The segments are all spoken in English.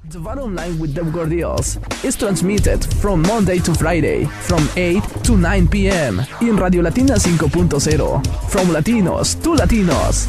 The Bottom Line with the Gordils is transmitted from Monday to Friday from 8 to 9 p.m. in Radio Latina 5.0. From Latinos to Latinos.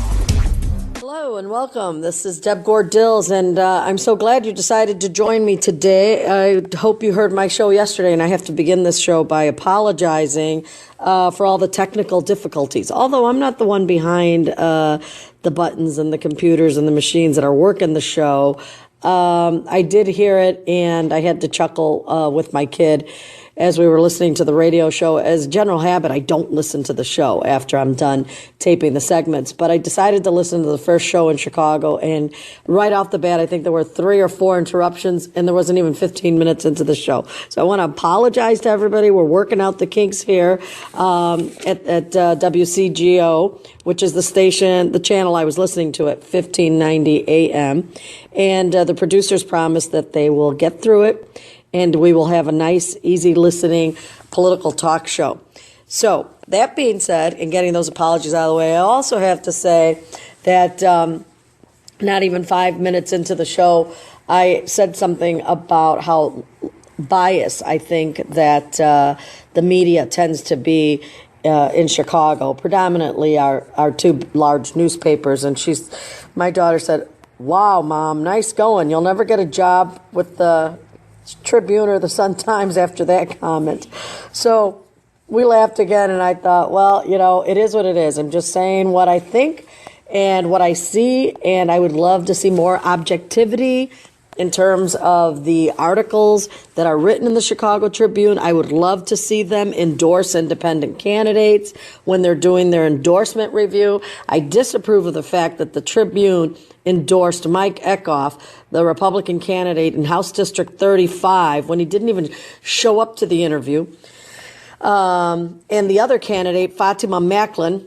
Hello and welcome. This is Deb Gordils, and I'm so glad you decided to join me today. I hope you heard my show yesterday, and I have to begin this show by apologizing for all the technical difficulties. Although I'm not the one behind the buttons and the computers and the machines that are working the show, I did hear it, and I had to chuckle with my kid as we were listening to the radio show. As a general habit, I don't listen to the show after I'm done taping the segments, but I decided to listen to the first show in Chicago, and right off the bat, I think there were 3 or 4 interruptions, and there wasn't even 15 minutes into the show. So I want to apologize to everybody. We're working out the kinks here at WCGO, which is the station, the channel I was listening to at 1590 AM, and the producers promised that they will get through it, and we will have a nice, easy listening political talk show. So that being said, and getting those apologies out of the way, I also have to say that not even 5 minutes into the show, I said something about how biased I think that the media tends to be in Chicago, predominantly our 2 large newspapers. And my daughter said, "Wow, Mom, nice going. You'll never get a job with the Tribune or the Sun-Times after that comment." So we laughed again, and I thought, well, it is what it is. I'm just saying what I think and what I see, and I would love to see more objectivity in terms of the articles that are written in the Chicago Tribune. I would love to see them endorse independent candidates when they're doing their endorsement review. I disapprove of the fact that the Tribune endorsed Mike Eckhoff, the Republican candidate in House District 35, when he didn't even show up to the interview. And the other candidate, Fatima Macklin,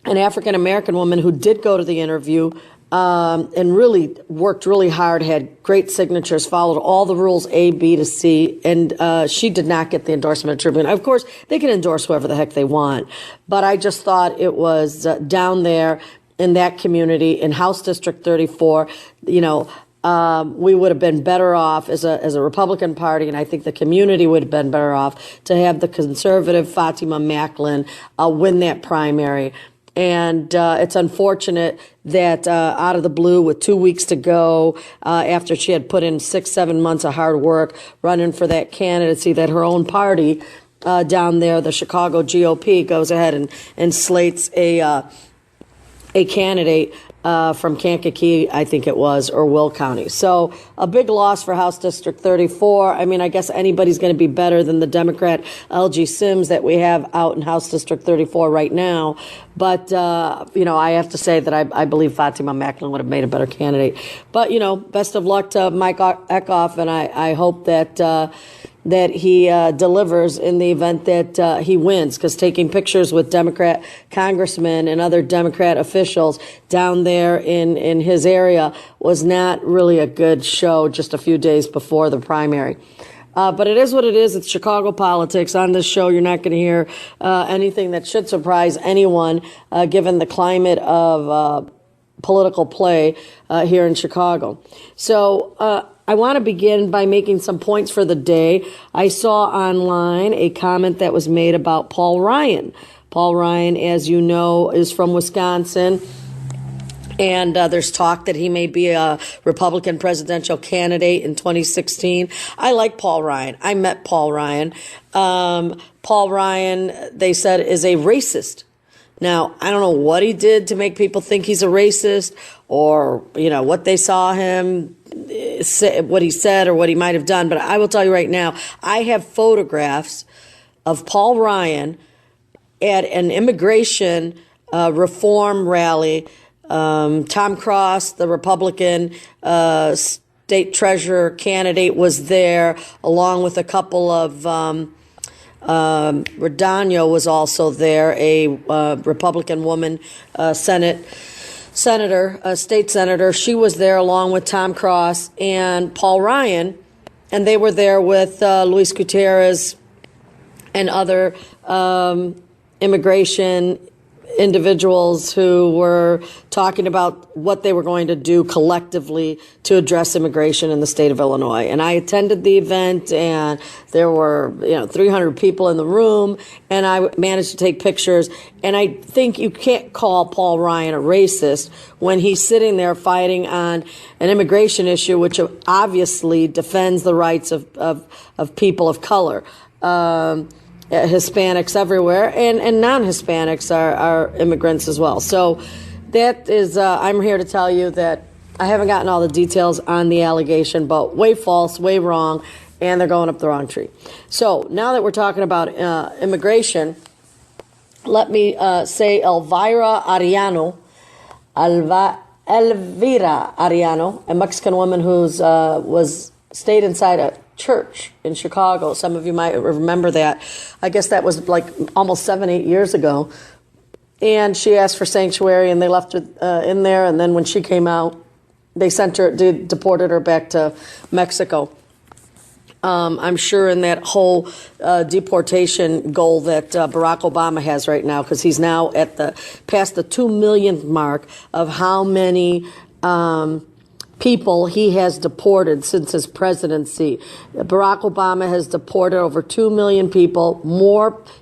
an African-American woman who did go to the interview, and really worked really hard, had great signatures, followed all the rules A, B to C, and she did not get the endorsement of Tribune. Of course, they can endorse whoever the heck they want, but I just thought it was down there in that community, in House District 34, we would have been better off as a Republican Party, and I think the community would have been better off to have the conservative Fatima Macklin win that primary. And it's unfortunate that out of the blue, with 2 weeks to go, after she had put in 6-7 months of hard work running for that candidacy, that her own party down there, the Chicago GOP, goes ahead and slates a candidate from Kankakee, I think it was, or Will County. So a big loss for House District 34. I mean, I guess anybody's going to be better than the Democrat LG Sims that we have out in House District 34 right now. But, I have to say that I believe Fatima Macklin would have made a better candidate. But, best of luck to Mike Eckhoff, and I hope that he delivers in the event that he wins, because taking pictures with Democrat congressmen and other Democrat officials down there in his area was not really a good show just a few days before the primary. But it is what it is. It's Chicago politics. On this show, you're not going to hear anything that should surprise anyone, given the climate of political play here in Chicago. So I want to begin by making some points for the day. I saw online a comment that was made about Paul Ryan. Paul Ryan, as you know, is from Wisconsin. And there's talk that he may be a Republican presidential candidate in 2016. I like Paul Ryan. I met Paul Ryan. Paul Ryan, they said, is a racist. Now, I don't know what he did to make people think he's a racist, or, what they saw him say, what he said or what he might have done. But I will tell you right now, I have photographs of Paul Ryan at an immigration reform rally. Tom Cross, the Republican state treasurer candidate, was there, along with a couple of Rodano was also there, a Republican woman, state senator. She was there along with Tom Cross and Paul Ryan, and they were there with Luis Gutierrez and other immigration individuals who were talking about what they were going to do collectively to address immigration in the state of Illinois. And I attended the event, and there were 300 people in the room, and I managed to take pictures. And I think you can't call Paul Ryan a racist when he's sitting there fighting on an immigration issue, which obviously defends the rights of people of color. Hispanics everywhere, and non-Hispanics are immigrants as well. So that is, I'm here to tell you that I haven't gotten all the details on the allegation, but way false, way wrong, and they're going up the wrong tree. So now that we're talking about immigration, let me say Elvira Ariano, a Mexican woman who's stayed inside a church in Chicago. Some of you might remember that. I guess that was like almost 7-8 years ago. And she asked for sanctuary, and they left her in there. And then when she came out, they deported her back to Mexico. I'm sure in that whole deportation goal that Barack Obama has right now, because he's now past the 2 millionth mark of how many people he has deported since his presidency. Barack Obama has deported over 2 million people.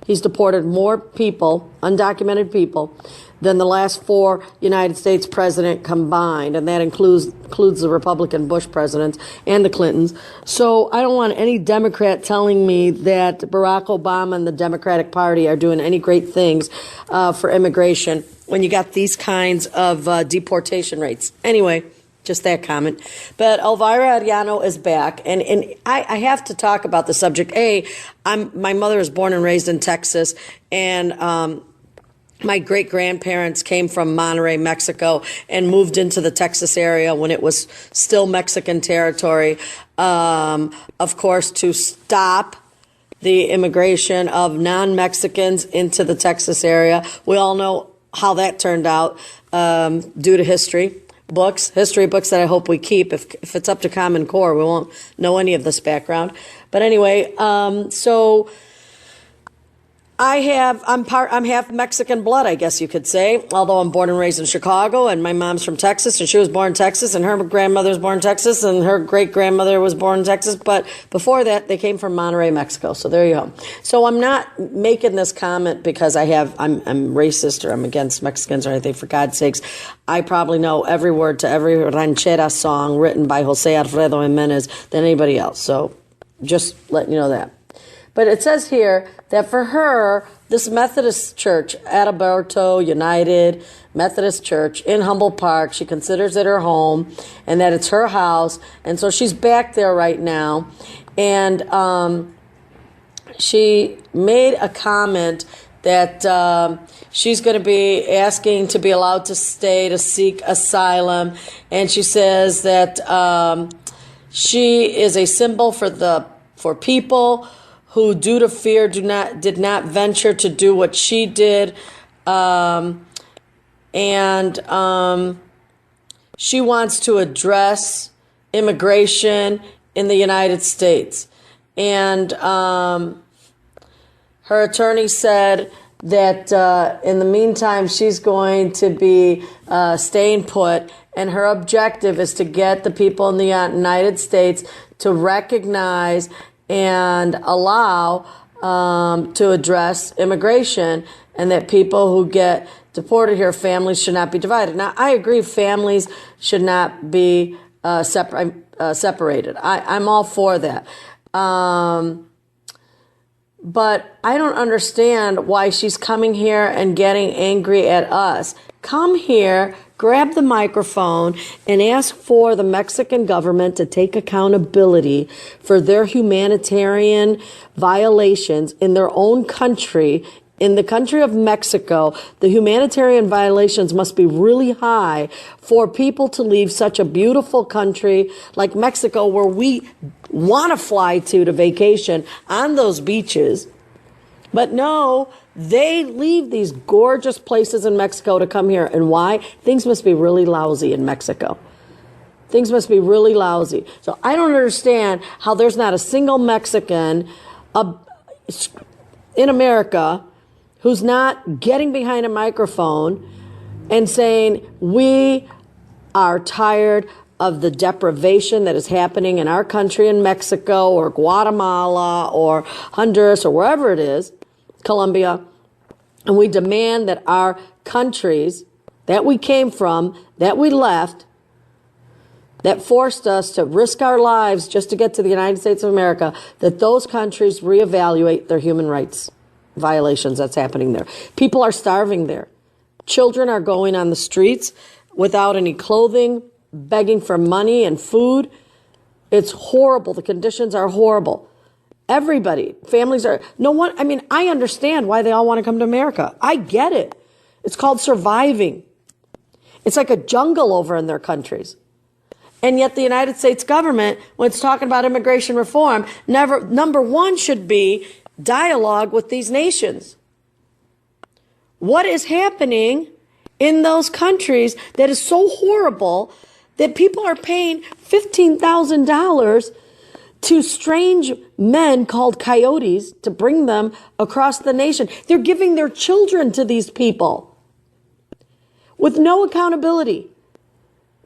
He's deported more people, undocumented people, than the last 4 United States presidents combined, and that includes the Republican Bush presidents and the Clintons. So I don't want any Democrat telling me that Barack Obama and the Democratic Party are doing any great things for immigration when you got these kinds of deportation rates. Anyway, just that comment. But Elvira Ariano is back, and I have to talk about the subject. My mother was born and raised in Texas, and my great-grandparents came from Monterrey, Mexico, and moved into the Texas area when it was still Mexican territory, of course, to stop the immigration of non-Mexicans into the Texas area. We all know how that turned out due to history books that I hope we keep. If it's up to Common Core, we won't know any of this background. But anyway, so I'm half Mexican blood, I guess you could say, although I'm born and raised in Chicago, and my mom's from Texas, and she was born in Texas, and her grandmother was born in Texas, and her great-grandmother was born in Texas. But before that, they came from Monterrey, Mexico. So there you go. So I'm not making this comment because I'm racist or I'm against Mexicans or anything, for God's sakes. I probably know every word to every ranchera song written by Jose Alfredo Jimenez than anybody else. So just letting you know that. But it says here that for her, this Methodist church, Adalberto United Methodist Church in Humboldt Park, she considers it her home and that it's her house. And so she's back there right now. And she made a comment that she's going to be asking to be allowed to stay to seek asylum. And she says that she is a symbol for people who, due to fear, did not venture to do what she did, and she wants to address immigration in the United States. And her attorney said that in the meantime, she's going to be staying put, and her objective is to get the people in the United States to recognize and allow to address immigration, and that people who get deported here, families should not be divided. Now, I agree families should not be separated. I'm all for that. But I don't understand why she's coming here and getting angry at us. Come here, grab the microphone, and ask for the Mexican government to take accountability for their humanitarian violations in their own country. In the country of Mexico, the humanitarian violations must be really high for people to leave such a beautiful country like Mexico, where we want to fly to vacation on those beaches. But no, they leave these gorgeous places in Mexico to come here. And why? Things must be really lousy in Mexico. Things must be really lousy. So I don't understand how there's not a single Mexican in America who's not getting behind a microphone and saying, we are tired of the deprivation that is happening in our country in Mexico or Guatemala or Honduras or wherever it is, Colombia, and we demand that our countries that we came from, that we left, that forced us to risk our lives just to get to the United States of America, that those countries reevaluate their human rights violations that's happening there. People are starving there. Children are going on the streets without any clothing, begging for money and food. It's horrible. The conditions are horrible. Everybody, families are, no one, I mean, I understand why they all want to come to America. I get it. It's called surviving. It's like a jungle over in their countries. And yet the United States government, when it's talking about immigration reform, number one should be dialogue with these nations. What is happening in those countries that is so horrible that people are paying $15,000 to strange men called coyotes to bring them across the nation? They're giving their children to these people with no accountability.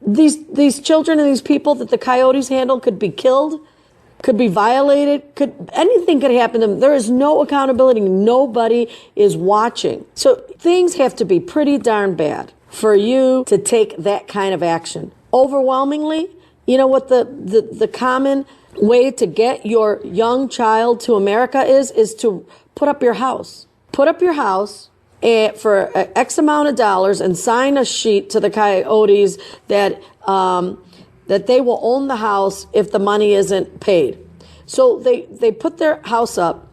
These children and these people that the coyotes handle could be killed, could be violated, anything could happen to them. There is no accountability. Nobody is watching. So things have to be pretty darn bad for you to take that kind of action. Overwhelmingly, you know what the common way to get your young child to America is to put up your house. Put up your house for X amount of dollars and sign a sheet to the coyotes that they will own the house if the money isn't paid. So they put their house up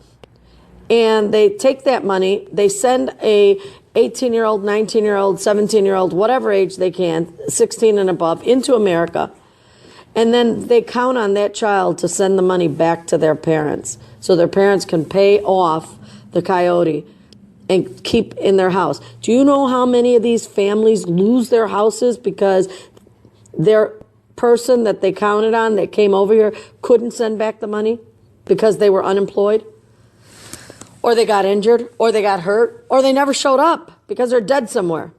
and they take that money, they send a 18-year-old, 19-year-old, 17-year-old, whatever age they can, 16 and above, into America. And then they count on that child to send the money back to their parents so their parents can pay off the coyote and keep in their house. Do you know how many of these families lose their houses because their person that they counted on that came over here couldn't send back the money because they were unemployed? Or they got injured, or they got hurt, or they never showed up because they're dead somewhere.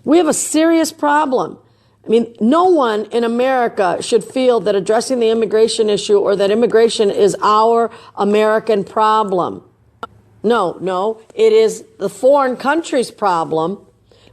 We have a serious problem. I mean, no one in America should feel that addressing the immigration issue or that immigration is our American problem. No, it is the foreign country's problem,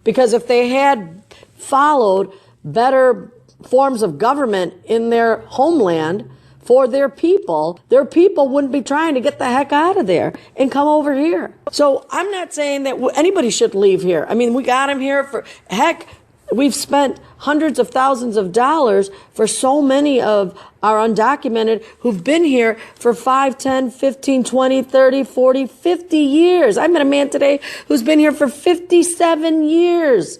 because if they had followed better forms of government in their homeland for their people wouldn't be trying to get the heck out of there and come over here. So I'm not saying that anybody should leave here. I mean, we got them here for, heck, we've spent hundreds of thousands of dollars for so many of our undocumented who've been here for 5, 10, 15, 20, 30, 40, 50 years. I met a man today who's been here for 57 years.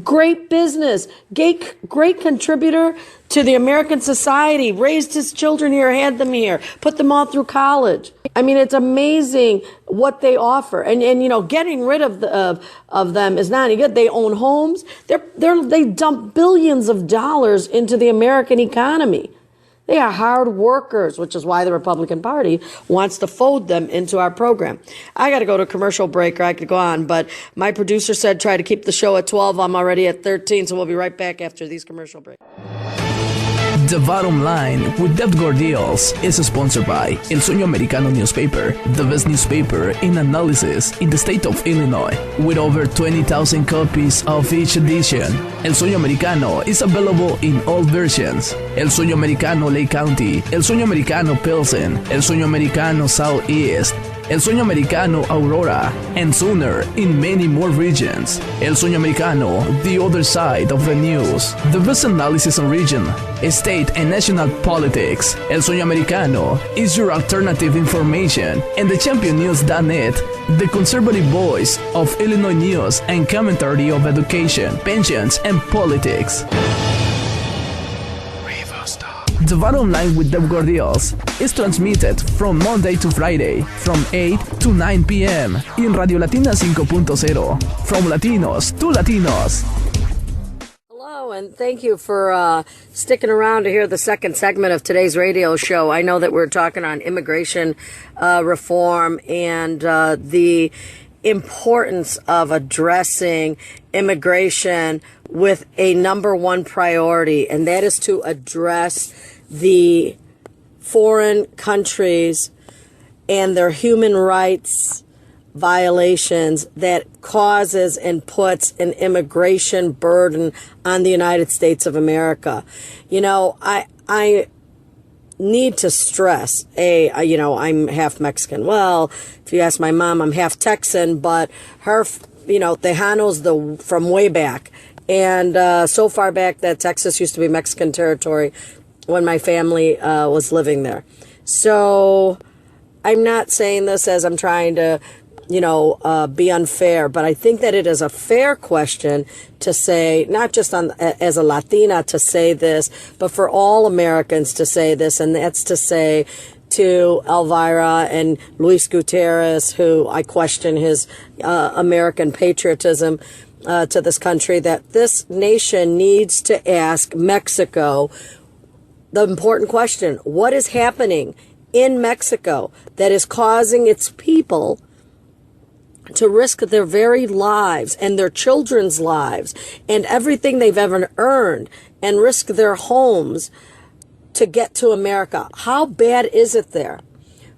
Great business, great contributor to the American society, raised his children here, had them here, put them all through college. I mean, it's amazing what they offer. And you know, getting rid of them is not any good. They own homes. They dump billions of dollars into the American economy. They are hard workers, which is why the Republican Party wants to fold them into our program. I got to go to a commercial break, or I could go on, but my producer said try to keep the show at 12. I'm already at 13, so we'll be right back after these commercial breaks. The Bottom Line with Deb Gordils is sponsored by El Sueño Americano newspaper, the best newspaper in analysis in the state of Illinois, with over 20,000 copies of each edition. El Sueño Americano is available in all versions: El Sueño Americano Lake County, El Sueño Americano Pilsen, El Sueño Americano Southeast, El Sueño Americano Aurora, and sooner in many more regions. El Sueño Americano, the other side of the news. The best analysis on region, state, and national politics. El Sueño Americano is your alternative information, and the championnews.net, the conservative voice of Illinois news and commentary of education, pensions, and politics. The Bottom Line with Deb Gordils is transmitted from Monday to Friday from 8 to 9 p.m. in Radio Latina 5.0, from Latinos to Latinos. Hello, and thank you for sticking around to hear the second segment of today's radio show. I know that we're talking on immigration reform and the importance of addressing immigration with a number one priority, and that is to address the foreign countries and their human rights violations that causes and puts an immigration burden on the United States of America. You know, I need to stress, I'm half Mexican. Well, if you ask my mom, I'm half Texan, but her, Tejano's from way back. And so far back that Texas used to be Mexican territory when my family was living there. So I'm not saying this as I'm trying to, be unfair, but I think that it is a fair question to say, not just as a Latina to say this, but for all Americans to say this, and that's to say to Elvira and Luis Gutierrez, who I question his American patriotism to this country, that this nation needs to ask Mexico the important question: what is happening in Mexico that is causing its people to risk their very lives and their children's lives and everything they've ever earned and risk their homes to get to America? How bad is it there?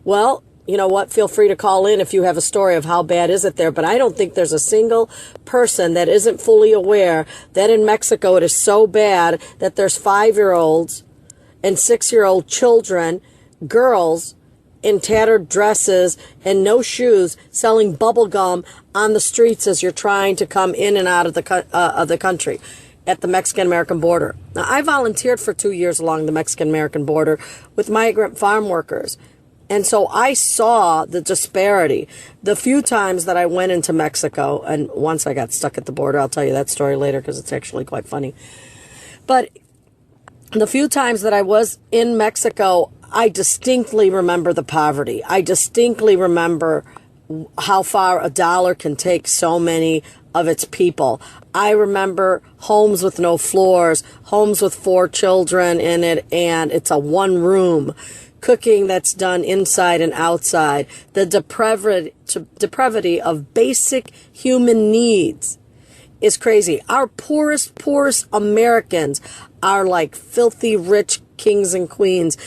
Well, you know what? Feel free to call in if you have a story of how bad is it there. But I don't think there's a single person that isn't fully aware that in Mexico it is so bad that there's 5-year-olds and 6-year-old children, girls, in tattered dresses and no shoes, selling bubble gum on the streets as you're trying to come in and out of the country at the Mexican-American border. Now, I volunteered for 2 years along the Mexican-American border with migrant farm workers. And so I saw the disparity. The few times that I went into Mexico, and once I got stuck at the border, I'll tell you that story later because it's actually quite funny. But the few times that I was in Mexico, I distinctly remember the poverty. I distinctly remember how far a dollar can take so many of its people. I remember homes with no floors, homes with 4 children in it, and it's a one room. Cooking that's done inside and outside. The depravity of basic human needs is crazy. Our poorest Americans are like filthy rich kings and queens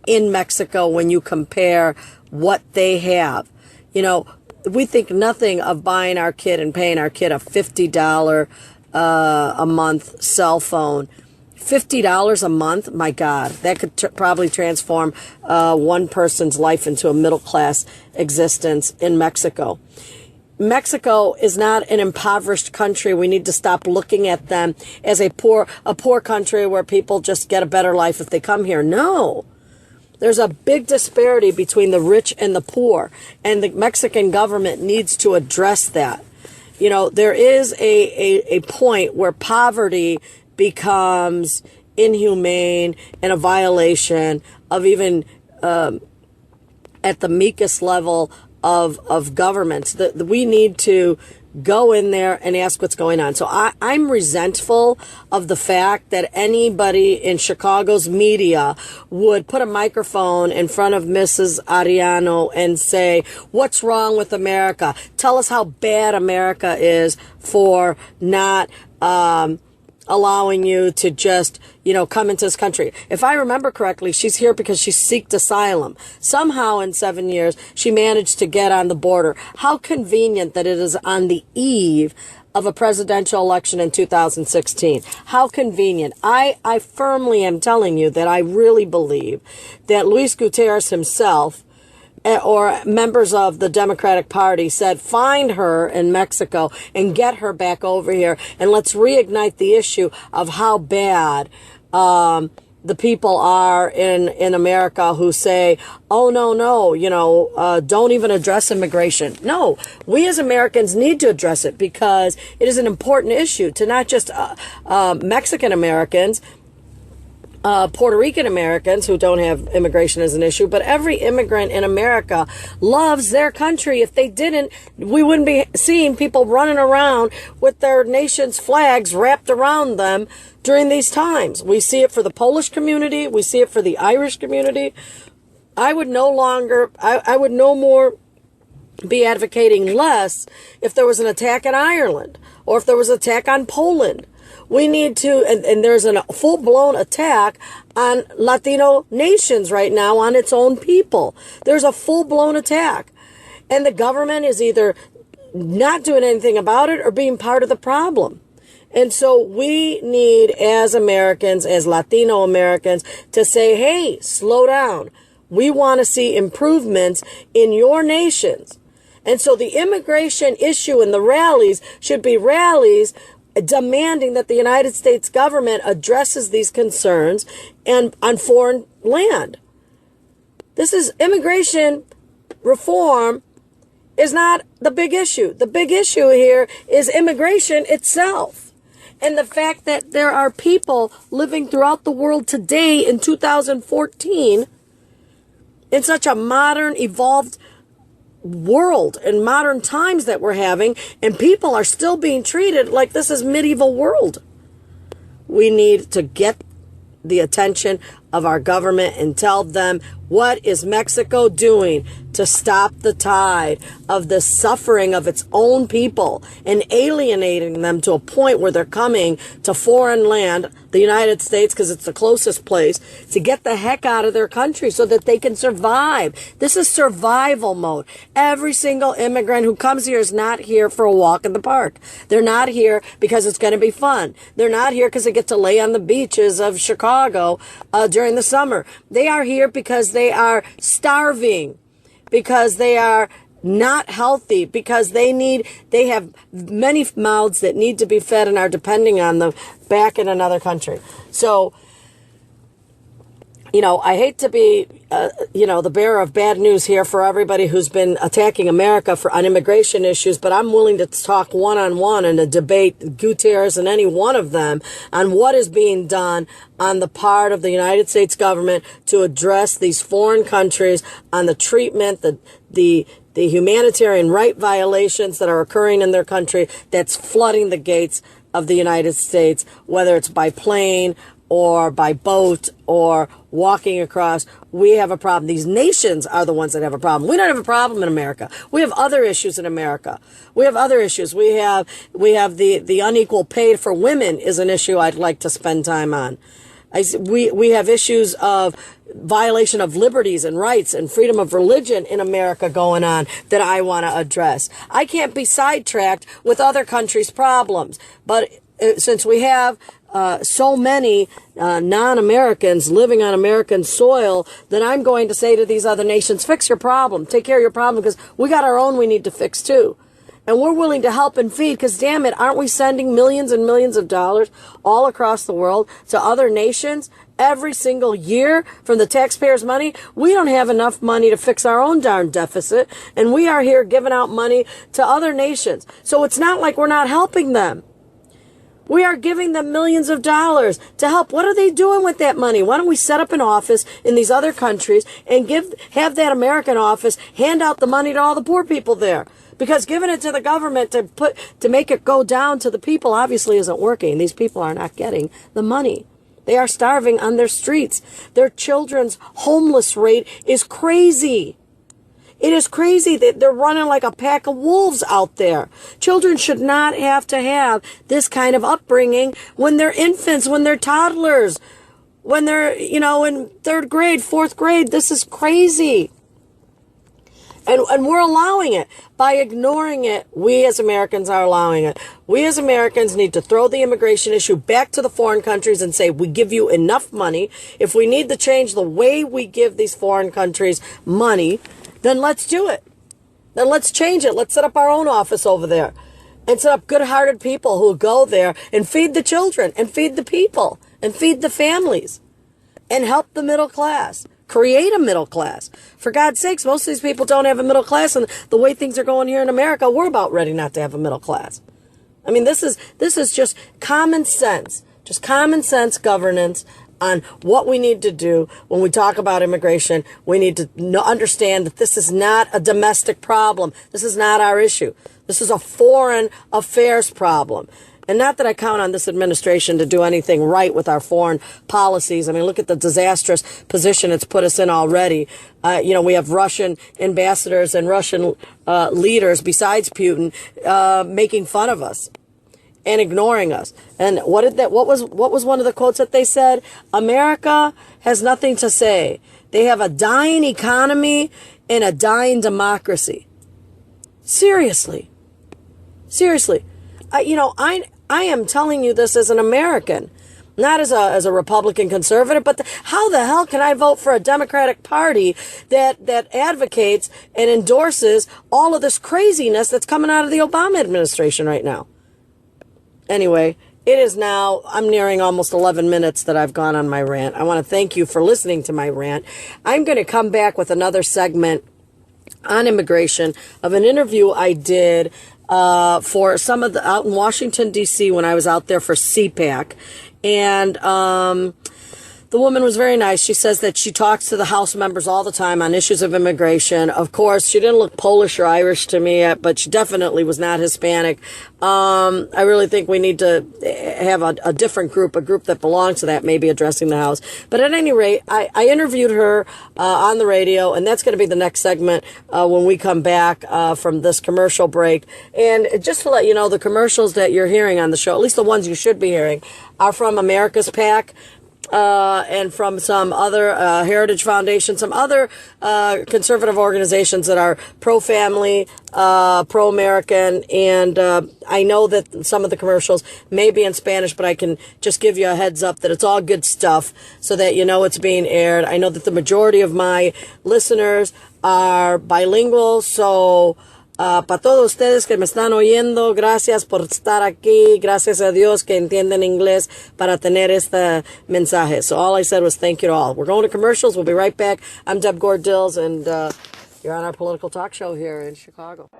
in Mexico when you compare what they have. You know, we think nothing of buying our kid and paying our kid a $50 a month cell phone. $50 a month, my God, that could probably transform one person's life into a middle-class existence in Mexico. Mexico is not an impoverished country. We need to stop looking at them as a poor country where people just get a better life if they come here. No. There's a big disparity between the rich and the poor, and the Mexican government needs to address that. You know, there is a point where poverty becomes inhumane and a violation of even at the meekest level of governments. We need to go in there and ask what's going on. So I'm resentful of the fact that anybody in Chicago's media would put a microphone in front of Mrs. Arellano and say, what's wrong with America? Tell us how bad America is for not allowing you to just, come into this country. If I remember correctly, she's here because she sought asylum. Somehow in 7 years, she managed to get on the border. How convenient that it is on the eve of a presidential election in 2016. How convenient. I firmly am telling you that I really believe that Luis Gutierrez himself or members of the Democratic Party said, find her in Mexico and get her back over here, and let's reignite the issue of how bad the people are in America who say, oh, no, don't even address immigration. No, we as Americans need to address it because it is an important issue to not just Mexican Americans, Puerto Rican Americans who don't have immigration as an issue, but every immigrant in America loves their country. If they didn't, we wouldn't be seeing people running around with their nation's flags wrapped around them during these times. We see it for the Polish community. We see it for the Irish community. I would no more be advocating less if there was an attack in Ireland or if there was an attack on Poland. We need to, and there's a full-blown attack on Latino nations right now, on its own people. There's a full-blown attack. And the government is either not doing anything about it or being part of the problem. And so we need, as Americans, as Latino Americans, to say, hey, slow down. We want to see improvements in your nations. And so the immigration issue and the rallies should be rallies demanding that the United States government addresses these concerns and on foreign land. This is immigration reform is not the big issue. The big issue here is immigration itself. And the fact that there are people living throughout the world today in 2014 in such a modern, evolved world and modern times that we're having, and people are still being treated like this is medieval world. We need to get the attention of our government and tell them, what is Mexico doing to stop the tide of the suffering of its own people and alienating them to a point where they're coming to foreign land, the United States, because it's the closest place, to get the heck out of their country so that they can survive. This is survival mode. Every single immigrant who comes here is not here for a walk in the park. They're not here because it's going to be fun. They're not here because they get to lay on the beaches of Chicago during the summer. They are here because they are starving, because they are not healthy, because they have many mouths that need to be fed and are depending on them back in another country. So, I hate to be, the bearer of bad news here for everybody who's been attacking America on immigration issues, but I'm willing to talk one-on-one and to debate Gutierrez and any one of them on what is being done on the part of the United States government to address these foreign countries on the treatment, the humanitarian right violations that are occurring in their country that's flooding the gates of the United States, whether it's by plane or by boat or walking across. We have a problem. These nations are the ones that have a problem. We don't have a problem in America. We have other issues in America. We have other issues. We have the unequal pay for women is an issue I'd like to spend time on. We have issues of violation of liberties and rights and freedom of religion in America going on that I want to address. I can't be sidetracked with other countries' problems, but since we have so many non-Americans living on American soil, then I'm going to say to these other nations, fix your problem, take care of your problem, because we got our own we need to fix too. And we're willing to help and feed, because damn it, aren't we sending millions and millions of dollars all across the world to other nations every single year from the taxpayers' money? We don't have enough money to fix our own darn deficit, and we are here giving out money to other nations. So it's not like we're not helping them. We are giving them millions of dollars to help. What are they doing with that money? Why don't we set up an office in these other countries and have that American office hand out the money to all the poor people there? Because giving it to the government to make it go down to the people obviously isn't working. These people are not getting the money. They are starving on their streets. Their children's homeless rate is crazy. It is crazy that they're running like a pack of wolves out there. Children should not have to have this kind of upbringing when they're infants, when they're toddlers, when they're, in third grade, fourth grade. This is crazy. And we're allowing it. By ignoring it, we as Americans are allowing it. We as Americans need to throw the immigration issue back to the foreign countries and say, we give you enough money. If we need to change the way we give these foreign countries money, then let's do it. Then let's change it. Let's set up our own office over there and set up good-hearted people who go there and feed the children and feed the people and feed the families and help the middle class. Create a middle class. For God's sakes, most of these people don't have a middle class, and the way things are going here in America, we're about ready not to have a middle class. I mean, this is just common sense governance on what we need to do when we talk about immigration. We need to understand that this is not a domestic problem. This is not our issue. This is a foreign affairs problem. And not that I count on this administration to do anything right with our foreign policies. I mean, look at the disastrous position it's put us in already. We have Russian ambassadors and Russian leaders besides Putin making fun of us and ignoring us. And what was one of the quotes that they said? America has nothing to say. They have a dying economy and a dying democracy. Seriously. I am telling you this as an American, not as a Republican conservative, but how the hell can I vote for a Democratic Party that advocates and endorses all of this craziness that's coming out of the Obama administration right now? Anyway, it is now, I'm nearing almost 11 minutes that I've gone on my rant. I want to thank you for listening to my rant. I'm going to come back with another segment on immigration of an interview I did for some of the out in Washington, D.C. when I was out there for CPAC. And the woman was very nice. She says that she talks to the House members all the time on issues of immigration. Of course, she didn't look Polish or Irish to me, but she definitely was not Hispanic. I really think we need to have a different group, a group that belongs to that, maybe addressing the House. But at any rate, I interviewed her on the radio, and that's going to be the next segment when we come back from this commercial break. And just to let you know, the commercials that you're hearing on the show, at least the ones you should be hearing, are from America's PAC. And from some other Heritage Foundation, some other conservative organizations that are pro-family, pro-American, and I know that some of the commercials may be in Spanish, but I can just give you a heads up that it's all good stuff so that you know it's being aired. I know that the majority of my listeners are bilingual, so para todos ustedes que me están oyendo, gracias por estar aquí. Gracias a Dios que entienden inglés para tener este mensaje. So all I said was thank you to all. We're going to commercials. We'll be right back. I'm Deb Gordils, and you're on our political talk show here in Chicago.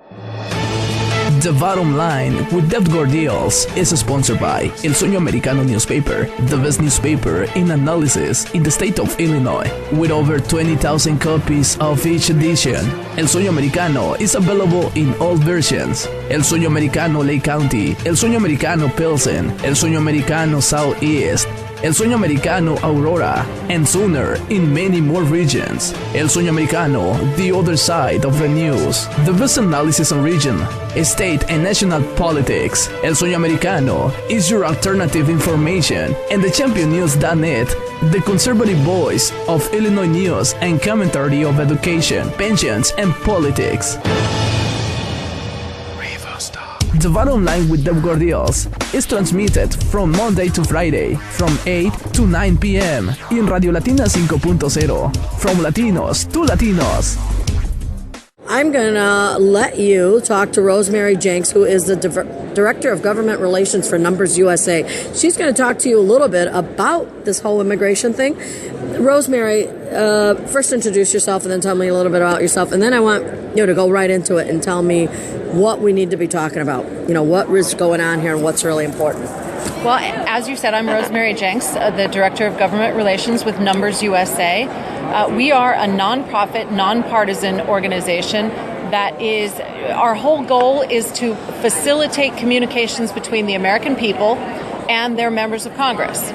The Bottom Line with Deb Gordils is sponsored by El Sueño Americano newspaper, the best newspaper in analysis in the state of Illinois. With over 20,000 copies of each edition, El Sueño Americano is available in all versions. El Sueño Americano Lake County, El Sueño Americano Pilsen, El Sueño Americano Southeast, El Sueño Americano Aurora, and sooner in many more regions. El Sueño Americano, the other side of the news. The best analysis on region, state, and national politics. El Sueño Americano is your alternative information, and the championnews.net, the conservative voice of Illinois news and commentary of education, pensions, and politics. The Bottom Line with Deb Gordils is transmitted from Monday to Friday from 8 to 9 p.m. in Radio Latina 5.0, from Latinos to Latinos. I'm going to let you talk to Rosemary Jenks, who is the Director of Government Relations for Numbers USA. She's going to talk to you a little bit about this whole immigration thing. Rosemary, first introduce yourself and then tell me a little bit about yourself. And then I want you to go right into it and tell me what we need to be talking about. You know, what is going on here and what's really important. Well, as you said, I'm Rosemary Jenks, the Director of Government Relations with Numbers USA. We are a nonprofit, nonpartisan organization that is, our whole goal is to facilitate communications between the American people and their members of Congress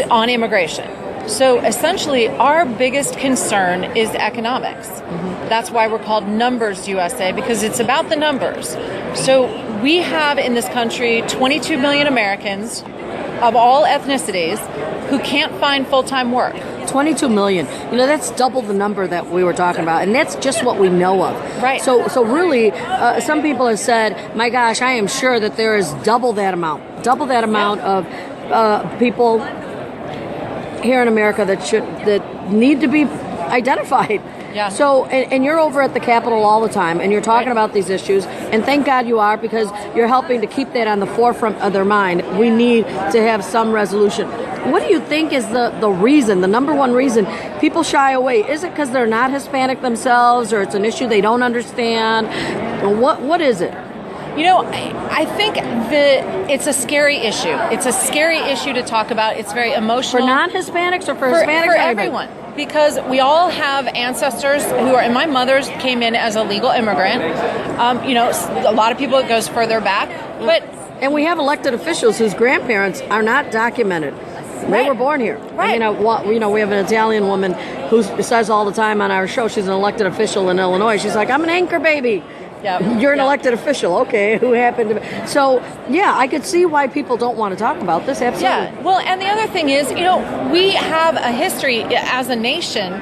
on immigration. So essentially, our biggest concern is economics. Mm-hmm. That's why we're called Numbers USA, because it's about the numbers. So we have in this country 22 million Americans of all ethnicities who can't find full-time work. 22 million. You know, that's double the number that we were talking about, and that's just what we know of. Right. So really, some people have said, my gosh, I am sure that there is double that amount of people here in America that need to be identified. Yeah. So, and you're over at the Capitol all the time, and you're talking about these issues, and thank God you are, because you're helping to keep that on the forefront of their mind. We need to have some resolution. What do you think is the reason, the number one reason people shy away? Is it because they're not Hispanic themselves, or it's an issue they don't understand? What is it? You know, I think it's a scary issue. It's a scary issue to talk about. It's very emotional. For non-Hispanics or for Hispanics? For everyone. Because we all have ancestors who are, and my mother's came in as a legal immigrant. You know, a lot of people, it goes further back. But And we have elected officials whose grandparents are not documented. They were born here. Right. We have an Italian woman who says all the time on our show, she's an elected official in Illinois. She's like, I'm an anchor baby. Yep. You're an elected official. Okay, who happened to be? So, yeah, I could see why people don't want to talk about this. Absolutely. Yeah. Well, and the other thing is, we have a history as a nation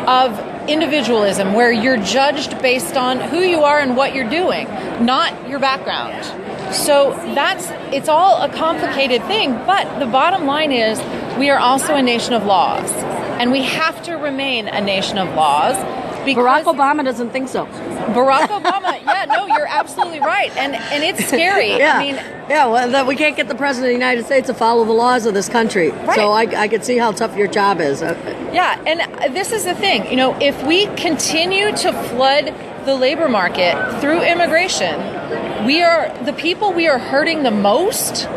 of individualism where you're judged based on who you are and what you're doing, not your background. So it's all a complicated thing, but the bottom line is we are also a nation of laws, and we have to remain a nation of laws. Barack Obama doesn't think so. Barack Obama, you're absolutely right, and it's scary. Well, we can't get the president of the United States to follow the laws of this country. Right. So I could see how tough your job is. Yeah, and this is the thing. If we continue to flood the labor market through immigration, the people we are hurting the most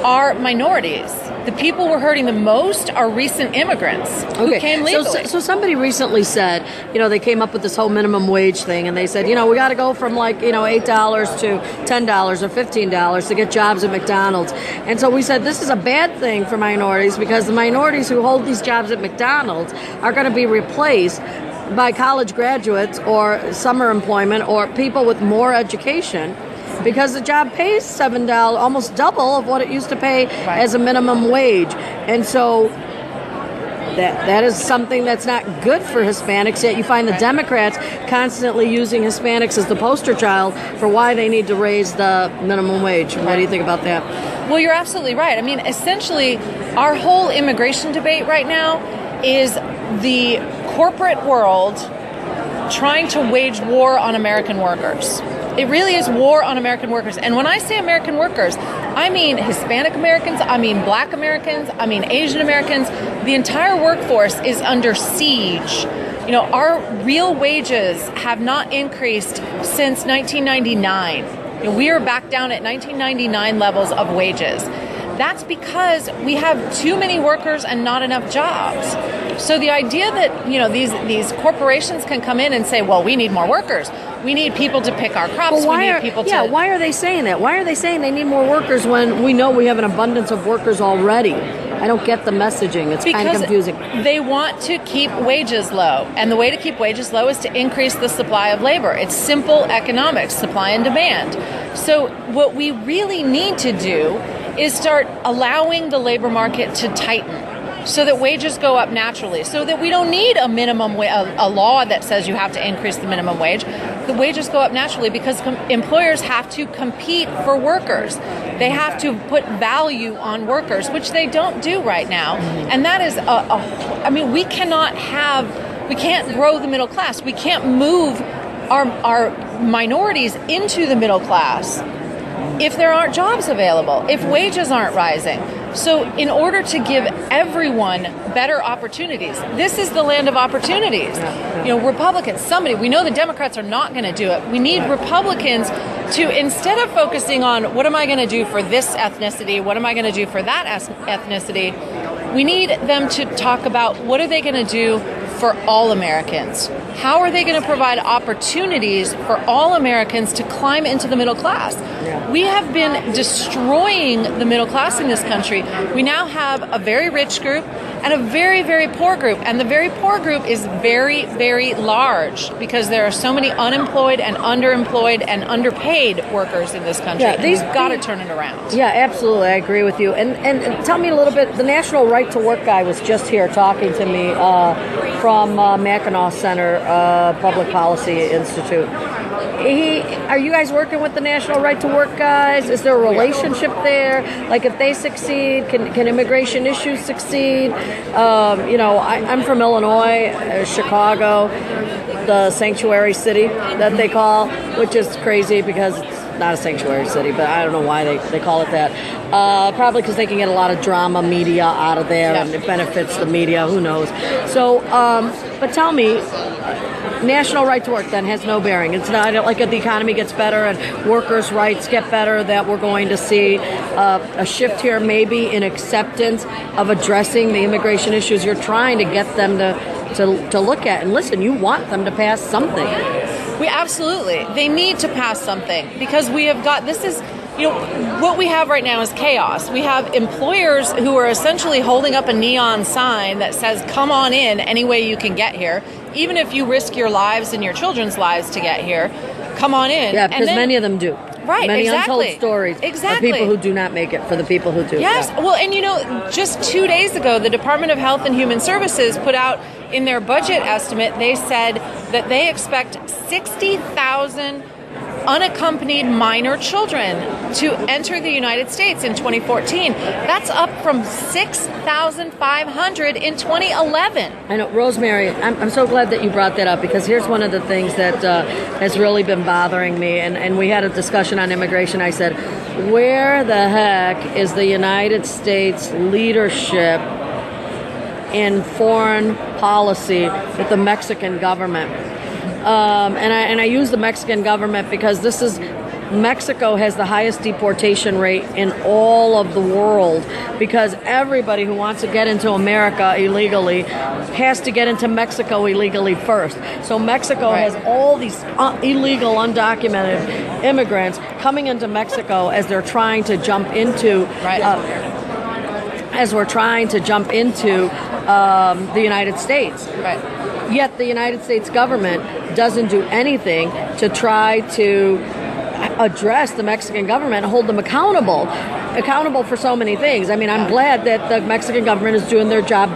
are minorities. The people we're hurting the most are recent immigrants who came legally. So somebody recently said, they came up with this whole minimum wage thing, and they said, we got to go from $8 to $10 or $15 to get jobs at McDonald's. And so we said this is a bad thing for minorities because the minorities who hold these jobs at McDonald's are going to be replaced by college graduates or summer employment or people with more education. Because the job pays $7, almost double of what it used to pay as a minimum wage. And so that is something that's not good for Hispanics, yet you find the Democrats constantly using Hispanics as the poster child for why they need to raise the minimum wage. What do you think about that? Well, you're absolutely right. I mean, essentially, our whole immigration debate right now is the corporate world trying to wage war on American workers. It really is war on American workers. And when I say American workers, I mean Hispanic Americans, I mean Black Americans, I mean Asian Americans. The entire workforce is under siege. Our real wages have not increased since 1999. We are back down at 1999 levels of wages. That's because we have too many workers and not enough jobs. So the idea that these corporations can come in and say, well, we need more workers. We need people to pick our crops. Why are they saying that? Why are they saying they need more workers when we know we have an abundance of workers already? I don't get the messaging. It's kind of confusing. They want to keep wages low. And the way to keep wages low is to increase the supply of labor. It's simple economics, supply and demand. So what we really need to do is start allowing the labor market to tighten so that wages go up naturally, so that we don't need a minimum a law that says you have to increase the minimum wage. The wages go up naturally because employers have to compete for workers. They have to put value on workers, which they don't do right now. And that is we can't grow the middle class. We can't move our minorities into the middle class if there aren't jobs available, if wages aren't rising. So in order to give everyone better opportunities, this is the land of opportunities. Republicans, we know the Democrats are not going to do it. We need Republicans to, instead of focusing on what am I going to do for this ethnicity, what am I going to do for that ethnicity, we need them to talk about what are they going to do for all Americans. How are they going to provide opportunities for all Americans to climb into the middle class? We have been destroying the middle class in this country. We now have a very rich group and a very, very poor group. And the very poor group is very, very large because there are so many unemployed and underemployed and underpaid workers in this country. We've got to turn it around. Yeah, absolutely. I agree with you. And tell me a little bit, the National Right to Work guy was just here talking to me from Mackinac Center Public Policy Institute. Are you guys working with the National Right to Work guys? Is there a relationship there? Like if they succeed, can immigration issues succeed? I'm from Illinois, Chicago, the sanctuary city that they call, which is crazy because it's not a sanctuary city, but I don't know why they call it that. Probably because they can get a lot of drama media out of there, and it benefits the media. Who knows? So, but tell me, National Right to Work then has no bearing. It's not like if the economy gets better and workers' rights get better that we're going to see a shift here maybe in acceptance of addressing the immigration issues you're trying to get them to look at. And listen, you want them to pass something. They need to pass something because we have got, this is what we have right now is chaos. We have employers who are essentially holding up a neon sign that says, come on in any way you can get here, even if you risk your lives and your children's lives to get here, come on in. Yeah, because many of them do. Right, many exactly. untold stories Exactly. of people who do not make it for the people who do. Yes, Yeah. well, and just 2 days ago, the Department of Health and Human Services put out in their budget estimate, they said that they expect 60,000 unaccompanied minor children to enter the United States in 2014. That's up from 6,500 in 2011. I know, Rosemary, I'm so glad that you brought that up, because here's one of the things that has really been bothering me, and we had a discussion on immigration. I said, where the heck is the United States leadership in foreign policy with the Mexican government? And I use the Mexican government because Mexico has the highest deportation rate in all of the world, because everybody who wants to get into America illegally has to get into Mexico illegally first. So Mexico has all these illegal, undocumented immigrants coming into Mexico as they're trying to jump into the United States. Right. Yet the United States government doesn't do anything to try to address the Mexican government and hold them accountable for so many things. I mean, I'm glad that the Mexican government is doing their job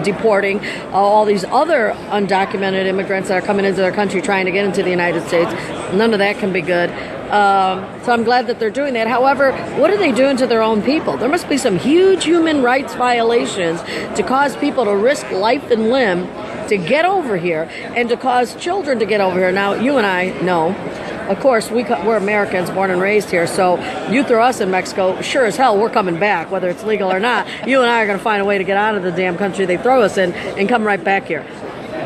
deporting all these other undocumented immigrants that are coming into their country trying to get into the United States. None of that can be good. So I'm glad that they're doing that. However, what are they doing to their own people? There must be some huge human rights violations to cause people to risk life and limb to get over here, and to cause children to get over here. Now, you and I know, of course, we're Americans born and raised here, so you throw us in Mexico, sure as hell we're coming back, whether it's legal or not. You and I are going to find a way to get out of the damn country they throw us in and come right back here.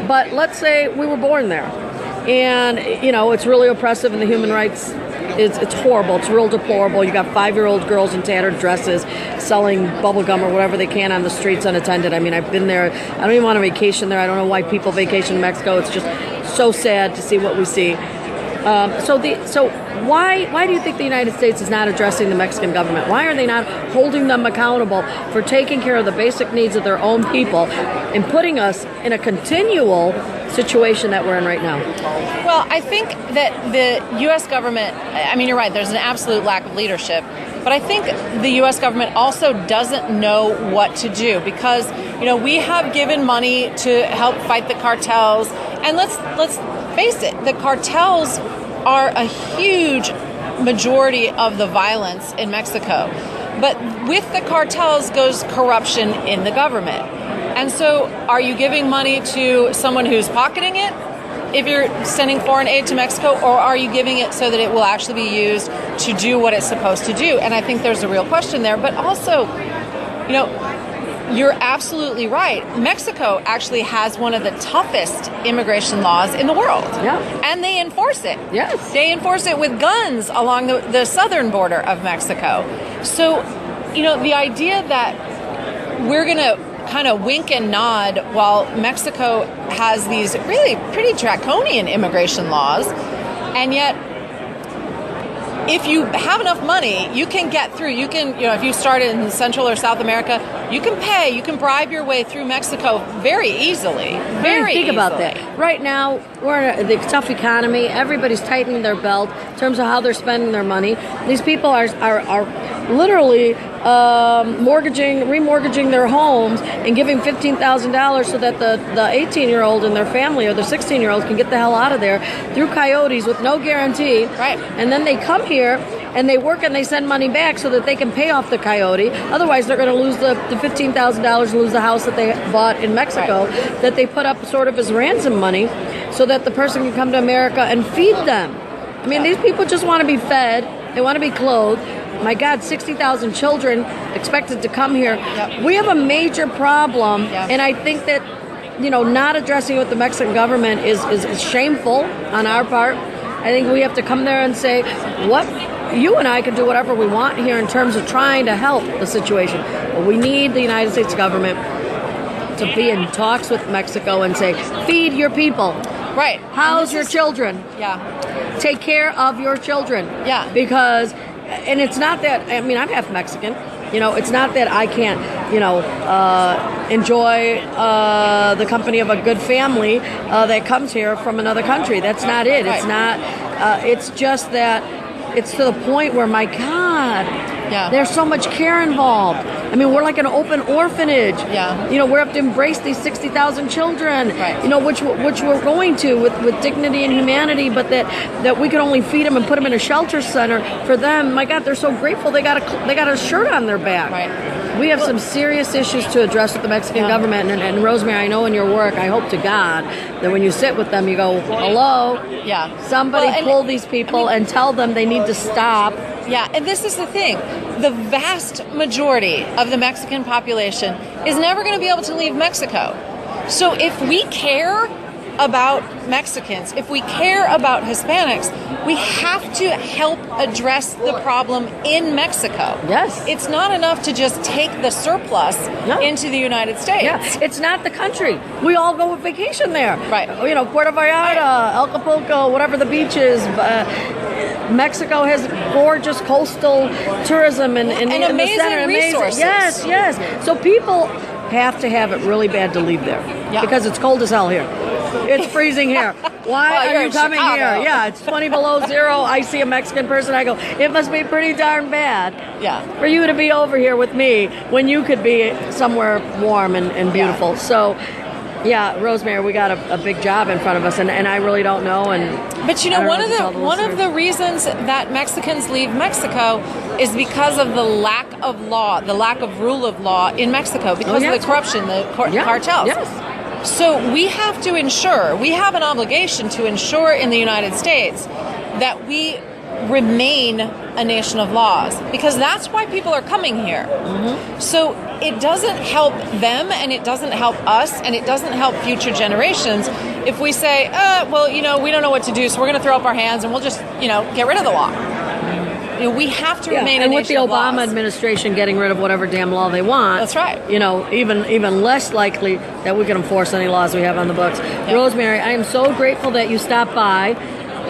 But let's say we were born there, and, it's really oppressive, and the human rights, it's horrible. It's real deplorable. You got 5-year-old girls in tattered dresses selling bubble gum or whatever they can on the streets unattended. I mean, I've been there. I don't even want to vacation there. I don't know why people vacation in Mexico. It's just so sad to see what we see. So why do you think the United States is not addressing the Mexican government? Why are they not holding them accountable for taking care of the basic needs of their own people and putting us in a continual situation that we're in right now? Well, I think that the U.S. government, I mean, you're right, there's an absolute lack of leadership. But I think the U.S. government also doesn't know what to do, because, we have given money to help fight the cartels. And let's face it, the cartels are a huge majority of the violence in Mexico. But with the cartels goes corruption in the government. And so are you giving money to someone who's pocketing it if you're sending foreign aid to Mexico, or are you giving it so that it will actually be used to do what it's supposed to do? And I think there's a real question there. But also, you're absolutely right. Mexico actually has one of the toughest immigration laws in the world. Yeah. And they enforce it. Yes. They enforce it with guns along the southern border of Mexico. So, the idea that we're going to kind of wink and nod while Mexico has these really pretty draconian immigration laws, and yet if you have enough money, you can get through. You can, if you start in Central or South America, you can bribe your way through Mexico very easily. Think about that. Right now, we're in a tough economy. Everybody's tightening their belt in terms of how they're spending their money. These people are literally remortgaging their homes and giving $15,000 so that the 18-year-old in their family or the 16-year-old can get the hell out of there through coyotes with no guarantee. Right. And then they come here and they work and they send money back so that they can pay off the coyote. Otherwise, they're going to lose the $15,000 and lose the house that they bought in Mexico that they put up sort of as ransom money so that the person can come to America and feed them. I mean, these people just want to be fed. They want to be clothed. My God, 60,000 children expected to come here. Yep. We have a major problem, and I think that, not addressing it with the Mexican government is shameful on our part. I think we have to come there and say, you and I can do whatever we want here in terms of trying to help the situation. But we need the United States government to be in talks with Mexico and say, feed your people. Right. House your children. Yeah. Take care of your children. Yeah. Because and it's not that, I mean, I'm half Mexican. It's not that I can't, enjoy the company of a good family that comes here from another country. That's not it. Right. It's not, it's just that it's to the point where, my God, there's so much care involved. I mean, we're like an open orphanage. Yeah. We have to embrace these 60,000 children, right. Which we're going to with dignity and humanity, but that we can only feed them and put them in a shelter center for them. My God, they're so grateful they got a shirt on their back. Right. We have some serious issues to address with the Mexican government. And Rosemary, I know in your work, I hope to God that when you sit with them, you go, hello, somebody pull these people and tell them they need to stop. Yeah, and this is the thing. The vast majority of the Mexican population is never going to be able to leave Mexico. So if we care about Mexicans, if we care about Hispanics, we have to help address the problem in Mexico. Yes. It's not enough to just take the surplus into the United States. Yeah. It's not the country. We all go on vacation there. Right. Puerto Vallarta, Acapulco, whatever the beach is. Mexico has gorgeous coastal tourism and amazing the center. resources. Yes. So people have to have it really bad to leave there because it's cold as hell here. It's freezing here. Why are you coming here? Yeah, it's 20 below zero. I see a Mexican person. I go, it must be pretty darn bad for you to be over here with me when you could be somewhere warm and beautiful. So, Rosemary, we got a big job in front of us, and I really don't know. But one of the reasons that Mexicans leave Mexico is because of the lack of law, the lack of rule of law in Mexico, because of the corruption, the cartels. Yes. So we have to ensure, we have an obligation to ensure in the United States that we remain a nation of laws, because that's why people are coming here. Mm-hmm. So it doesn't help them, and it doesn't help us, and it doesn't help future generations if we say, we don't know what to do, so we're going to throw up our hands and we'll just, get rid of the law. We have to remain a nation of laws. And with the Obama administration getting rid of whatever damn law they want, that's right. Even less likely that we can enforce any laws we have on the books. Yep. Rosemary, I am so grateful that you stopped by.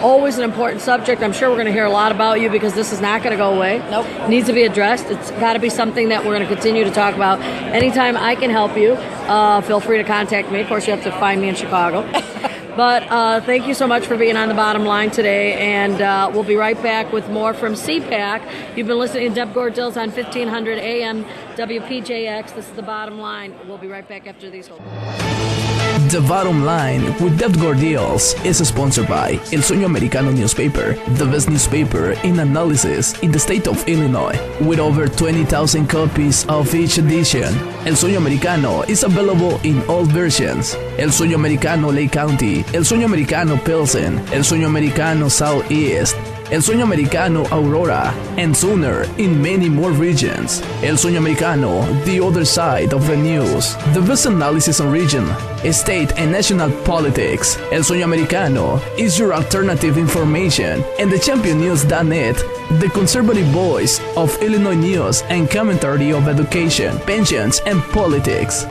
Always an important subject. I'm sure we're going to hear a lot about you because this is not going to go away. Nope. It needs to be addressed. It's got to be something that we're going to continue to talk about. Anytime I can help you, feel free to contact me. Of course, you have to find me in Chicago. But thank you so much for being on The Bottom Line today, and we'll be right back with more from CPAC. You've been listening to Deb Gordils on 1500 AM WPJX. This is The Bottom Line. We'll be right back after these. The Bottom Line with Deb Gordils is sponsored by El Sueño Americano newspaper, the best newspaper in analysis in the state of Illinois, with over 20,000 copies of each edition. El Sueño Americano is available in all versions: El Sueño Americano Lake County, El Sueño Americano Pilsen, El Sueño Americano Southeast, El Sueño Americano Aurora, and sooner in many more regions. El Sueño Americano, the other side of the news. The best analysis on region, state, and national politics. El Sueño Americano is your alternative information, and the championnews.net, the conservative voice of Illinois news and commentary of education, pensions, and politics.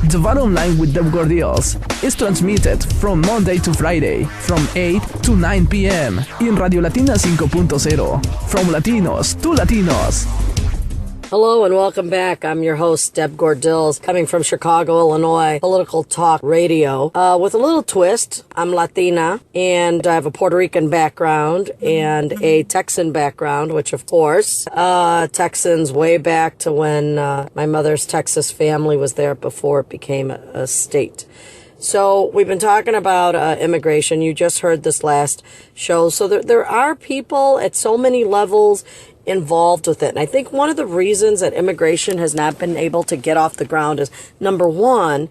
The Bottom Line with Deb Gordils is transmitted from Monday to Friday from 8 to 9 p.m. in Radio Latina 5.0, from Latinos to Latinos. Hello and welcome back. I'm your host, Deb Gordils, coming from Chicago, Illinois, political talk radio. With a little twist, I'm Latina, and I have a Puerto Rican background and a Texan background, which, of course, Texans way back to when my mother's Texas family was there before it became a state. So we've been talking about immigration. You just heard this last show. So there are people at so many levels involved with it. And I think one of the reasons that immigration has not been able to get off the ground is, number one,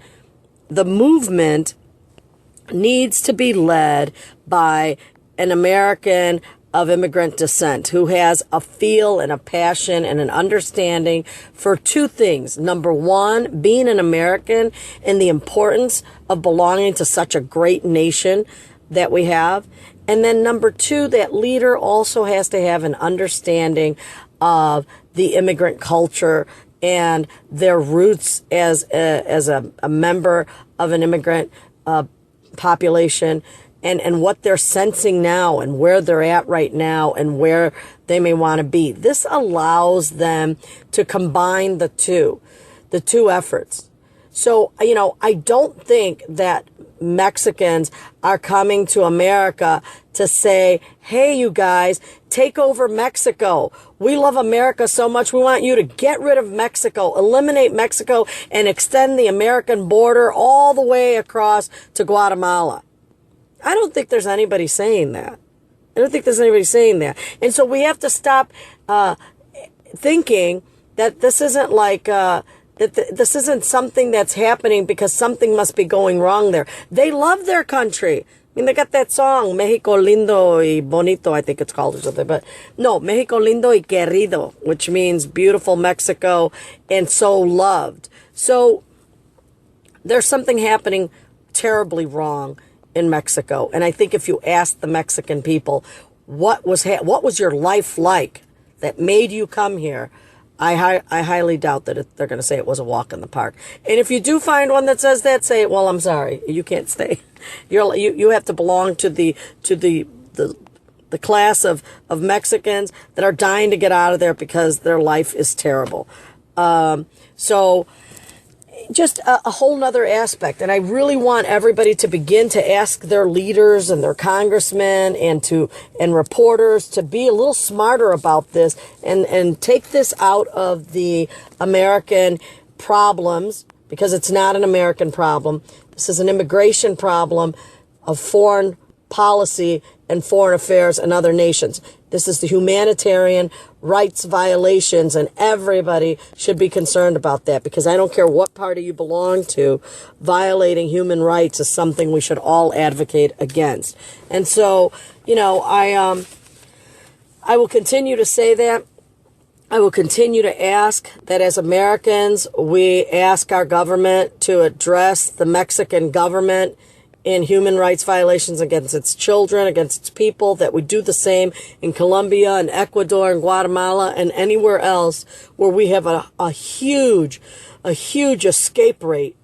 the movement needs to be led by an American of immigrant descent who has a feel and a passion and an understanding for two things. Number one, being an American and the importance of belonging to such a great nation that we have. And then number two, that leader also has to have an understanding of the immigrant culture and their roots as a member of an immigrant population, and what they're sensing now and where they're at right now and where they may want to be. This allows them to combine the two efforts. So, I don't think that Mexicans are coming to America to say, hey, you guys, take over Mexico. We love America so much. We want you to get rid of Mexico, eliminate Mexico, and extend the American border all the way across to Guatemala. I don't think there's anybody saying that. And so we have to stop thinking that this isn't like... this isn't something that's happening because something must be going wrong there. They love their country. I mean, they got that song, Mexico lindo y bonito, I think it's called or something. But no, Mexico lindo y querido, which means beautiful Mexico and so loved. So there's something happening terribly wrong in Mexico. And I think if you ask the Mexican people, what was your life like that made you come here? I highly doubt that they're going to say it was a walk in the park. And if you do find one that says that, say, well, I'm sorry, you can't stay. You have to belong to the class of Mexicans that are dying to get out of there because their life is terrible. So just a whole nother aspect. And I really want everybody to begin to ask their leaders and their congressmen and reporters to be a little smarter about this and take this out of the American problems, because it's not an American problem. This is an immigration problem of foreign policy and foreign affairs in other nations. This is the humanitarian rights violations, and everybody should be concerned about that, because I don't care what party you belong to, violating human rights is something we should all advocate against. And so, I will continue to say that. I will continue to ask that as Americans, we ask our government to address the Mexican government in human rights violations against its children, against its people, that we do the same in Colombia and Ecuador and Guatemala and anywhere else where we have a huge escape rate,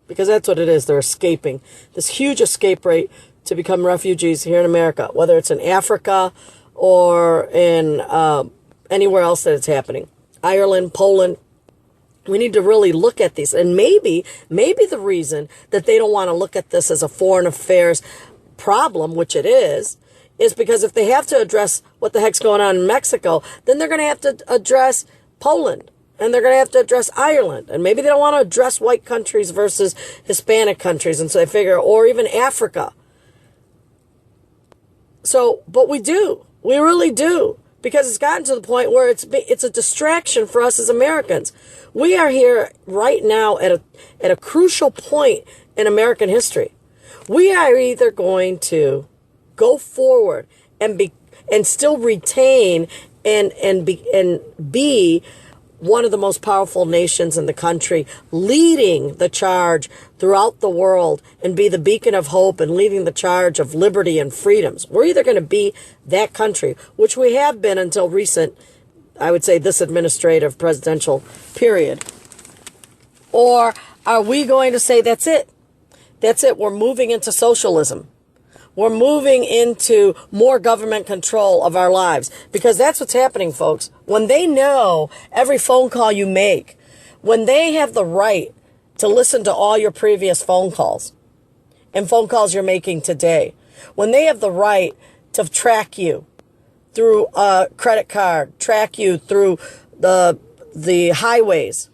because that's what it is. They're escaping. This huge escape rate to become refugees here in America, whether it's in Africa or in anywhere else that it's happening. Ireland, Poland. We need to really look at these. And maybe the reason that they don't want to look at this as a foreign affairs problem, which it is because if they have to address what the heck's going on in Mexico, then they're going to have to address Poland, and they're going to have to address Ireland. And maybe they don't want to address white countries versus Hispanic countries. And so they figure, or even Africa. So, but we do. We really do. Because it's gotten to the point where it's a distraction for us as Americans. We are here right now at a crucial point in American history. We are either going to go forward and still retain and be one of the most powerful nations in the country, leading the charge throughout the world and be the beacon of hope and leading the charge of liberty and freedoms. We're either going to be that country, which we have been until recent, I would say this administrative presidential period, or are we going to say that's it? That's it. We're moving into socialism. We're moving into more government control of our lives, because that's what's happening, folks. When they know every phone call you make, when they have the right to listen to all your previous phone calls and phone calls you're making today, when they have the right to track you through a credit card, track you through the highways.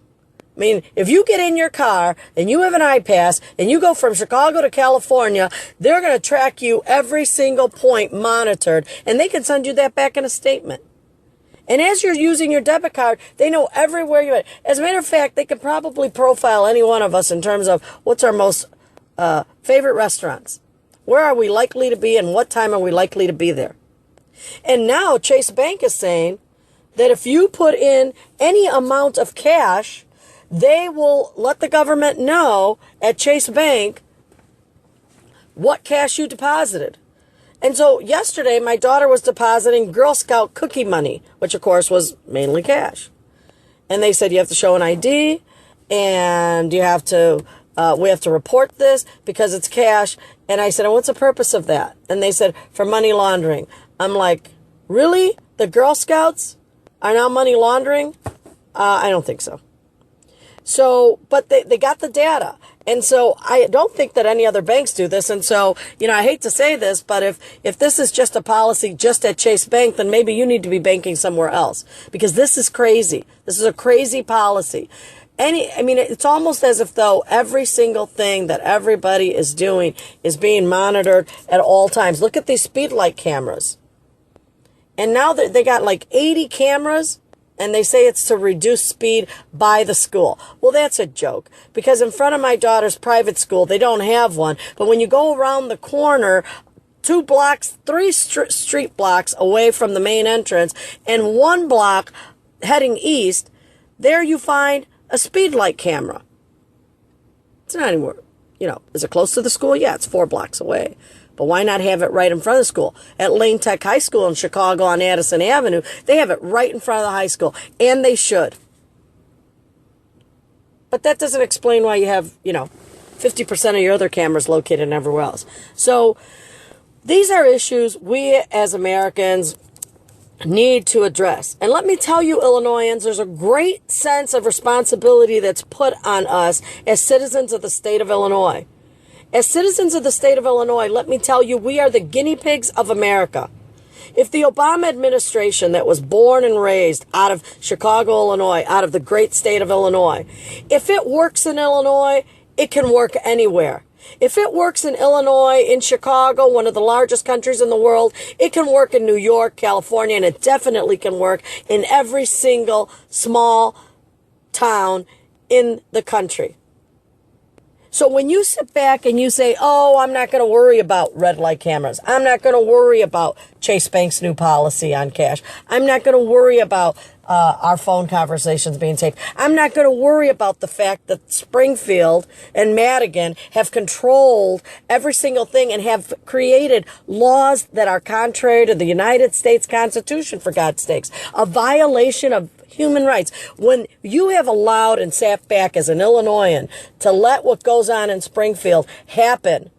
I mean, if you get in your car and you have an iPass and you go from Chicago to California, they're going to track you every single point, monitored, and they can send you that back in a statement. And as you're using your debit card, they know everywhere you're at. As a matter of fact, they could probably profile any one of us in terms of what's our most favorite restaurants. Where are we likely to be and what time are we likely to be there? And now Chase Bank is saying that if you put in any amount of cash, they will let the government know at Chase Bank what cash you deposited. And so yesterday, my daughter was depositing Girl Scout cookie money, which of course was mainly cash. And they said you have to show an ID and you have to we have to report this because it's cash. And I said, and what's the purpose of that? And they said, for money laundering. I'm like, really? The Girl Scouts are now money laundering? I don't think so. So, but they got the data. And so I don't think that any other banks do this. And so, I hate to say this, but if this is just a policy just at Chase Bank, then maybe you need to be banking somewhere else, because this is crazy. This is a crazy policy. It's almost as if though every single thing that everybody is doing is being monitored at all times. Look at these speed light cameras. And now they got like 80 cameras. And they say it's to reduce speed by the school. Well, that's a joke, because in front of my daughter's private school, they don't have one. But when you go around the corner, 3 street blocks away from the main entrance, and 1 block heading east, there you find a speed light camera. It's not anywhere, is it close to the school? Yeah, it's 4 blocks away. But why not have it right in front of the school? At Lane Tech High School in Chicago on Addison Avenue, they have it right in front of the high school, and they should. But that doesn't explain why you have, 50% of your other cameras located everywhere else. So these are issues we as Americans need to address. And let me tell you, Illinoisans, there's a great sense of responsibility that's put on us as citizens of the state of Illinois. As citizens of the state of Illinois, let me tell you, we are the guinea pigs of America. If the Obama administration that was born and raised out of Chicago, Illinois, out of the great state of Illinois, if it works in Illinois, it can work anywhere. If it works in Illinois, in Chicago, one of the largest countries in the world, it can work in New York, California, and it definitely can work in every single small town in the country. So when you sit back and you say, oh, I'm not going to worry about red light cameras. I'm not going to worry about Chase Bank's new policy on cash. I'm not going to worry about our phone conversations being taped. I'm not going to worry about the fact that Springfield and Madigan have controlled every single thing and have created laws that are contrary to the United States Constitution, for God's sakes, a violation of human rights. When you have allowed and sat back as an Illinoisan to let what goes on in Springfield happen,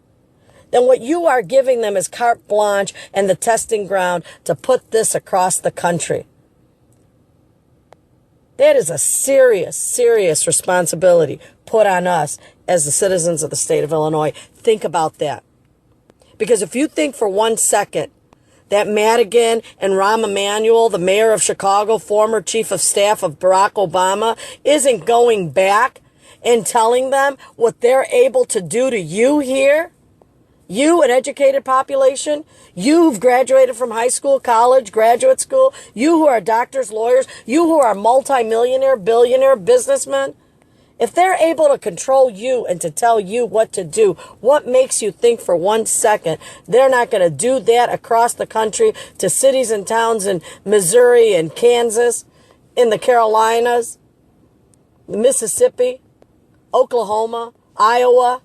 then what you are giving them is carte blanche and the testing ground to put this across the country. That is a serious, serious responsibility put on us as the citizens of the state of Illinois. Think about that. Because if you think for 1 second that Madigan and Rahm Emanuel, the mayor of Chicago, former chief of staff of Barack Obama, isn't going back and telling them what they're able to do to you here, you, an educated population, you who've graduated from high school, college, graduate school, you who are doctors, lawyers, you who are multimillionaire, billionaire businessmen, if they're able to control you and to tell you what to do, what makes you think for 1 second they're not going to do that across the country to cities and towns in Missouri and Kansas, in the Carolinas, Mississippi, Oklahoma, Iowa?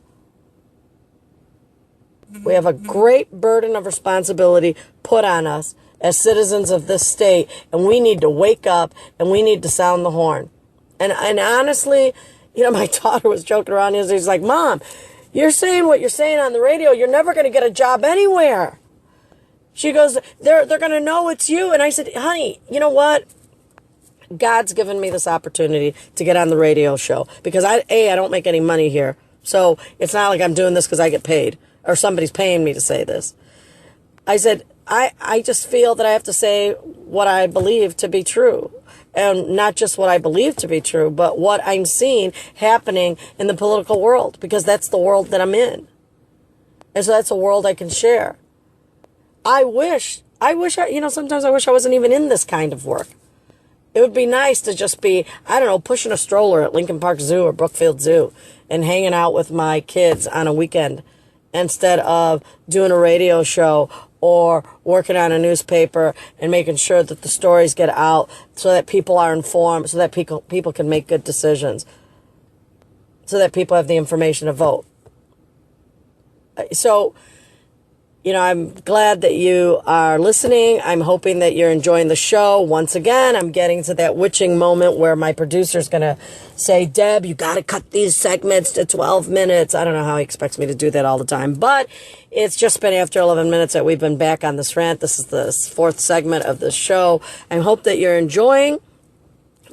We have a great burden of responsibility put on us as citizens of this state, and we need to wake up and we need to sound the horn. And honestly, my daughter was joking around yesterday. She's like, Mom, you're saying what you're saying on the radio. You're never going to get a job anywhere. She goes, they're going to know it's you. And I said, honey, you know what? God's given me this opportunity to get on the radio show because I don't make any money here. So it's not like I'm doing this because I get paid or somebody's paying me to say this. I said, I just feel that I have to say what I believe to be true. And not just what I believe to be true, but what I'm seeing happening in the political world, because that's the world that I'm in. And so that's a world I can share. Sometimes I wish I wasn't even in this kind of work. It would be nice to just be, pushing a stroller at Lincoln Park Zoo or Brookfield Zoo and hanging out with my kids on a weekend instead of doing a radio show or working on a newspaper and making sure that the stories get out so that people are informed, so that people can make good decisions, so that people have the information to vote. So, I'm glad that you are listening. I'm hoping that you're enjoying the show. Once again, I'm getting to that witching moment where my producer's going to say, Deb, you got to cut these segments to 12 minutes. I don't know how he expects me to do that all the time, but it's just been after 11 minutes that we've been back on this rant. This is the fourth segment of the show. I hope that you're enjoying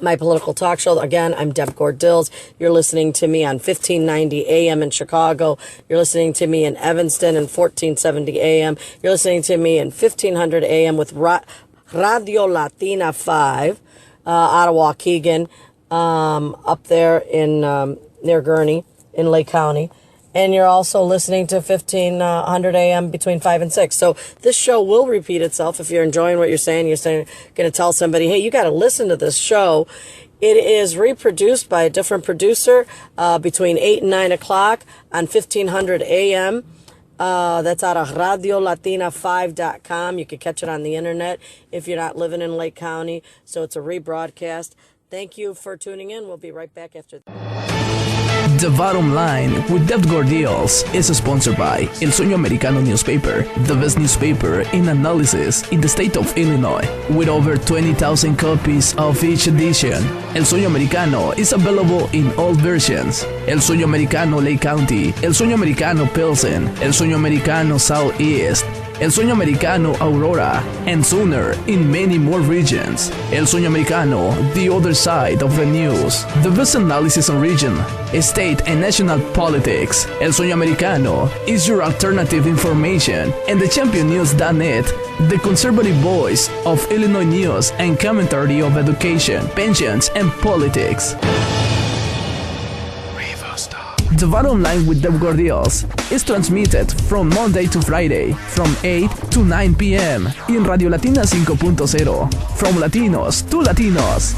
my political talk show. Again, I'm Deb Gordils. You're listening to me on 1590 AM in Chicago. You're listening to me in Evanston and 1470 AM. You're listening to me in 1500 AM with Radio Latina 5, Ottawa, Keegan, up there in near Gurney in Lake County. And you're also listening to 1500 AM between 5 and 6. So this show will repeat itself. If you're enjoying what you're saying going to tell somebody, hey, you got to listen to this show. It is reproduced by a different producer between 8 and 9 o'clock on 1500 AM. That's out of RadioLatina5.com. You can catch it on the internet if you're not living in Lake County. So it's a rebroadcast. Thank you for tuning in. We'll be right back after that. The Bottom Line with Deb Gordils is sponsored by El Sueño Americano newspaper, the best newspaper in analysis in the state of Illinois. With over 20,000 copies of each edition, El Sueño Americano is available in all versions. El Sueño Americano Lake County, El Sueño Americano Pilsen, El Sueño Americano Southeast, El Sueño Americano Aurora, and sooner in many more regions. El Sueño Americano, the other side of the news. The best analysis on region, state, and national politics. El Sueño Americano is your alternative information, and the championnews.net, the conservative voice of Illinois news and commentary of education, pensions, and politics. The Bottom Line with Deb Gordils is transmitted from Monday to Friday from 8 to 9 p.m. in Radio Latina 5.0. From Latinos to Latinos.